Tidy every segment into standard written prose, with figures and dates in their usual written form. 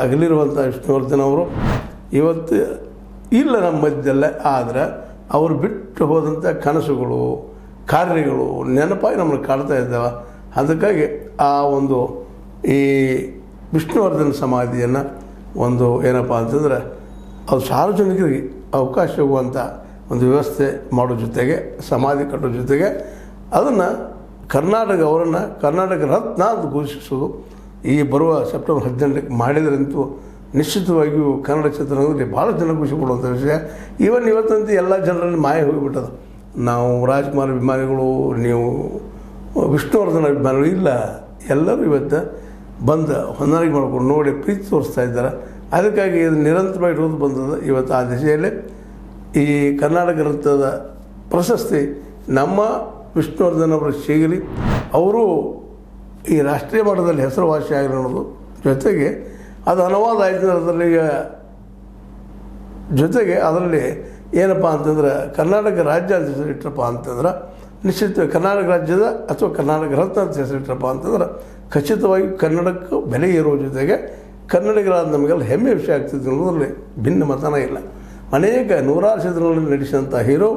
ಅಗಲಿರುವಂಥ ವಿಷ್ಣುವರ್ಧನ್ ಅವರು ಇವತ್ತು ಇಲ್ಲ ನಮ್ಮ ಮಧ್ಯದಲ್ಲೇ. ಆದರೆ ಅವರು ಬಿಟ್ಟು ಹೋದಂಥ ಕನಸುಗಳು ಕಾರ್ಯಗಳು ನೆನಪಾಗಿ ನಮ್ಮನ್ನು ಕಾಡ್ತಾ ಇದ್ದಾವೆ. ಅದಕ್ಕಾಗಿ ಆ ಒಂದು ಈ ವಿಷ್ಣುವರ್ಧನ್ ಸಮಾಧಿಯನ್ನು ಒಂದು ಏನಪ್ಪ ಅಂತಂದರೆ ಅದು ಸಾರ್ವಜನಿಕರಿಗೆ ಅವಕಾಶ ಹೋಗುವಂಥ ಒಂದು ವ್ಯವಸ್ಥೆ ಮಾಡೋ ಜೊತೆಗೆ ಸಮಾಧಿ ಕಟ್ಟೋ ಜೊತೆಗೆ ಅದನ್ನು ಅವರನ್ನು ಕರ್ನಾಟಕ ರತ್ನ ಅಂತ ಘೋಷಿಸೋದು ಈ ಬರುವ ಸೆಪ್ಟೆಂಬರ್ 18ಕ್ಕೆ ಮಾಡಿದ್ರಂತೂ ನಿಶ್ಚಿತವಾಗಿಯೂ ಕನ್ನಡ ಚಿತ್ರರಂಗದಲ್ಲಿ ಭಾಳ ಜನ ಖುಷಿ ಪಡುವಂಥ ವಿಷಯ. ಇವತ್ತಂತೂ ಎಲ್ಲ ಜನರಲ್ಲಿ ಮಾಯ ಹೋಗಿಬಿಟ್ಟದು. ನಾವು ರಾಜ್ಕುಮಾರ್ ಅಭಿಮಾನಿಗಳು, ನೀವು ವಿಷ್ಣುವರ್ಧನ್ ಅಭಿಮಾನಿಗಳು ಇಲ್ಲ, ಎಲ್ಲರೂ ಇವತ್ತು ಬಂದು ಹೊಂದಾಣಿಕೆ ಮಾಡ್ಕೊಂಡು ನೋಡಿ ಪ್ರೀತಿ ತೋರಿಸ್ತಾ ಇದ್ದಾರೆ. ಅದಕ್ಕಾಗಿ ಇದು ನಿರಂತರವಾಗಿ ಇರೋದು ಬಂದದ್ದು. ಇವತ್ತು ಆ ದಿಶೆಯಲ್ಲಿ ಈ ಕರ್ನಾಟಕ ರತ್ನದ ಪ್ರಶಸ್ತಿ ನಮ್ಮ ವಿಷ್ಣುವರ್ಧನ್ ಅವರ ಸಿಗಲಿ, ಅವರು ಈ ರಾಷ್ಟ್ರೀಯ ಮಟ್ಟದಲ್ಲಿ ಹೆಸರುವಾಸಿ ಆಗಿರೋದು ಜೊತೆಗೆ ಅದು ಅನುವಾದ ಆಯಿತು. ಜೊತೆಗೆ ಅದರಲ್ಲಿ ಏನಪ್ಪ ಅಂತಂದ್ರೆ ಕರ್ನಾಟಕ ರಾಜ್ಯ ಅಂತ ಹೆಸರಿಟ್ಟರಪ್ಪ ಅಂತಂದ್ರೆ ನಿಶ್ಚಿತ ಕರ್ನಾಟಕ ರಾಜ್ಯದ ಅಥವಾ ಕರ್ನಾಟಕ ರತ್ನ ಅಂತ ಹೆಸರಿಟ್ಟರಪ್ಪ ಅಂತಂದ್ರೆ ಖಚಿತವಾಗಿ ಕನ್ನಡಕ್ಕೆ ಬೆಲೆ ಇರೋ ಜೊತೆಗೆ ಕನ್ನಡಿಗರಾದ ನಮಗೆಲ್ಲ ಹೆಮ್ಮೆ ವಿಷಯ ಆಗ್ತಿದೆ ಅನ್ನೋದ್ರಲ್ಲಿ ಭಿನ್ನ ಮತನ ಇಲ್ಲ. ಅನೇಕ ನೂರಾರು ಚಿತ್ರಗಳಲ್ಲಿ ನಡೆಸಿದಂಥ ಹೀರೋ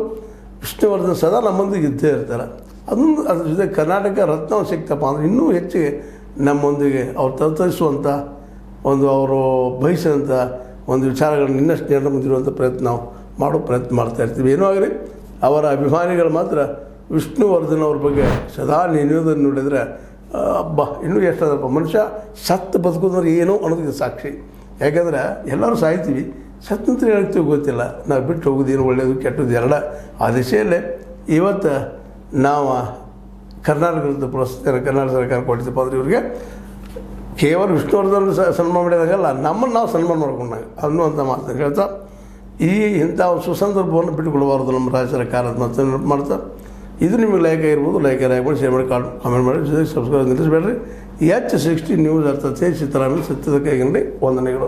ವಿಷ್ಣುವರ್ಧನ್ ಸದಾ ನಮ್ಮೊಂದಿಗೆ ಇದ್ದೇ ಇರ್ತಾರೆ. ಅದೊಂದು ಅದ್ರ ಜೊತೆ ಕರ್ನಾಟಕ ರತ್ನ ಸಿಕ್ತಪ್ಪ ಅಂದರೆ ಇನ್ನೂ ಹೆಚ್ಚಿಗೆ ನಮ್ಮೊಂದಿಗೆ ಅವ್ರು ತಲುಪಿಸುವಂಥ ಒಂದು ಅವರು ಬಯಸಿದಂಥ ಒಂದು ವಿಚಾರಗಳನ್ನು ಇನ್ನಷ್ಟು ಜನರ ಮುಂದಿರುವಂಥ ಪ್ರಯತ್ನ ಮಾಡ್ತಾಯಿರ್ತೀವಿ. ಏನೂ ಆಗಲಿ ಅವರ ಅಭಿಮಾನಿಗಳು ಮಾತ್ರ ವಿಷ್ಣುವರ್ಧನ್ ಅವ್ರ ಬಗ್ಗೆ ಸದಾ ನೆನೆಯೋದನ್ನು ನೋಡಿದರೆ ಇನ್ನೂ ಎಷ್ಟಾದಪ್ಪ ಮನುಷ್ಯ ಸತ್ತು ಬದುಕೋದ್ರೆ ಏನೋ ಅನ್ನೋದಕ್ಕೆ ಸಾಕ್ಷಿ. ಯಾಕಂದ್ರೆ ಎಲ್ಲರೂ ಸಾಯ್ತೀವಿ, ಸತ್ತಂತ ಹೇಳ್ತೀವಿ ಗೊತ್ತಿಲ್ಲ, ನಾವು ಬಿಟ್ಟು ಹೋಗೋದೇನು ಒಳ್ಳೆಯದು ಕೆಟ್ಟದ್ದು ಎರಡ. ಆ ದಿಶೆಯಲ್ಲೇ ಇವತ್ತು ನಾವು ಕರ್ನಾಟಕದ ಪ್ರಸ್ತುತ ಕರ್ನಾಟಕ ಸರ್ಕಾರ ಕೊಟ್ಟಿದ್ದಪ್ಪ ಅಂದರೆ ಇವ್ರಿಗೆ ಕೇವಲ ವಿಷ್ಣುವರ್ಧನ್ ಸನ್ಮಾನ ಮಾಡಿದಾಗಲ್ಲ, ನಮ್ಮನ್ನು ನಾವು ಸನ್ಮಾನ ಮಾಡ್ಕೊಂಡಾಗ ಅನ್ನುವಂಥ ಮಾತನ್ನು ಹೇಳ್ತಾ ಇಂಥ ಸುಸಂದರ್ಭವನ್ನು ಬಿಟ್ಟುಕೊಡಬಾರ್ದು ನಮ್ಮ ರಾಜ್ಯ ಸರ್ಕಾರದ ಮಾತನ್ನು ಮಾಡ್ತಾ. ಇದು ನಿಮಗೆ ಲೈಕ್ ಆಗಿರ್ಬೋದು, ಲೈಕ್ ಮಾಡಿ ಶೇರ್ ಮಾಡಿ ಕಾಮೆಂಟ್ ಮಾಡಿ ಜೊತೆಗೆ ಸಬ್ಸ್ಕ್ರೈಬ್ ನಿಲ್ಲಿಸಬೇಡ್ರಿ. H60 ನ್ಯೂಸ್ ಅರ್ಥತೆ ಸಿದ್ದರಾಮಯ್ಯ ಸತ್ಯದ ಕೈಗಂಡಿ ವಂದನೆಗಳು.